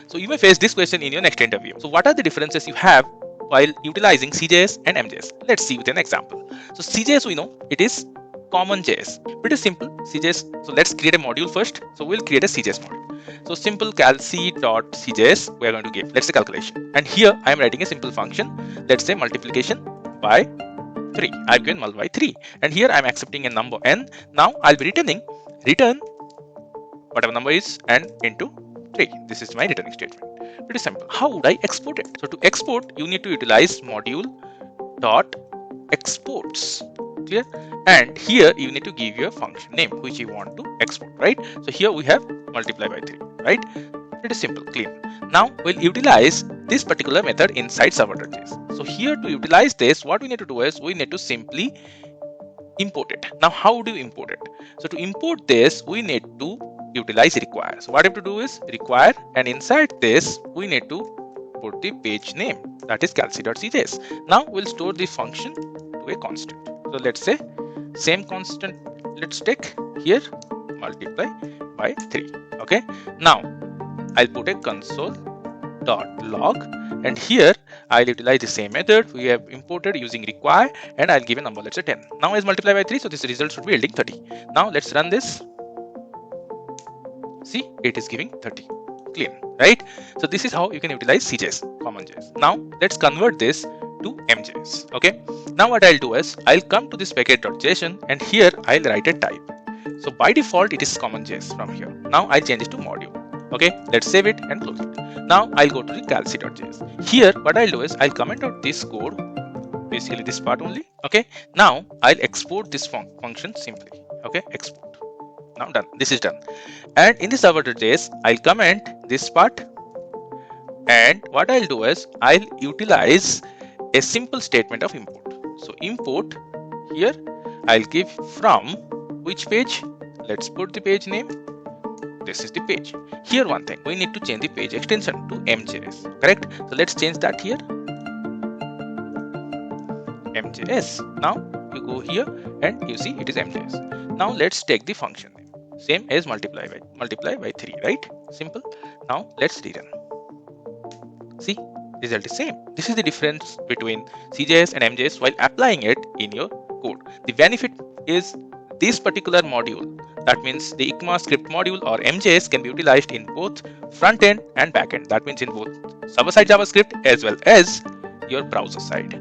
So you may face this question in your next interview. So what are the differences you have while utilizing CJS and MJS? Let's see with an example. So CJS, we know it is common JS. Pretty simple. CJS. So let's create a module first. So we'll create a CJS module. So simple calc.cjs we are going to give. Let's say calculation. And here I am writing a simple function. Let's say multiplication by 3. I've given mul by 3. And here I'm accepting a number n. Now I'll be return whatever number is and into 3. This is my returning statement. Pretty simple. How would I export it? So to export, you need to utilize module dot exports. Clear? And here you need to give your function name which you want to export, right? So here we have multiply by 3, right? Pretty simple, clean. Now we'll utilize this particular method inside server.js. So here to utilize this, what we need to do is we need to simply import it. Now how do you import it? So to import this, we need to utilize require. So what I have to do is require, and inside this we need to put the page name, that is calc.cjs. Now we'll store the function to a constant. So let's say same constant, let's take here multiply by 3. Okay, now I'll put a console.log, and here I'll utilize the same method we have imported using require, and I'll give a number, let's say 10. Now is multiply by 3, so this result should be yielding 30. Now let's run this. See, it is giving 30. Clean, right? So this is how you can utilize CJS, common JS. Now let's convert this to MJS. Okay, now what I'll do is I'll come to this package.json, and here I'll write a type. So by default it is common JS from here. Now I'll change it to module. Okay, let's save it and close it. Now I'll go to the calc.js. Here what I'll do is I'll comment out this code, basically this part only. Okay, now I'll export this function simply. Okay, export. Now done. This is done. And in the server.js, I'll comment this part. And what I'll do is I'll utilize a simple statement of import. So import, here I'll give from which page? Let's put the page name. This is the page. Here one thing, we need to change the page extension to MJS, correct? So let's change that here. MJS. Now you go here and you see it is MJS. Now let's take the function name. Same as multiply by 3, right? Simple. Now let's rerun. See, result is same. This is the difference between CJS and MJS while applying it in your code. The benefit is this particular module, that means the ECMAScript module or MJS, can be utilized in both front end and back end. That means in both server side JavaScript as well as your browser side.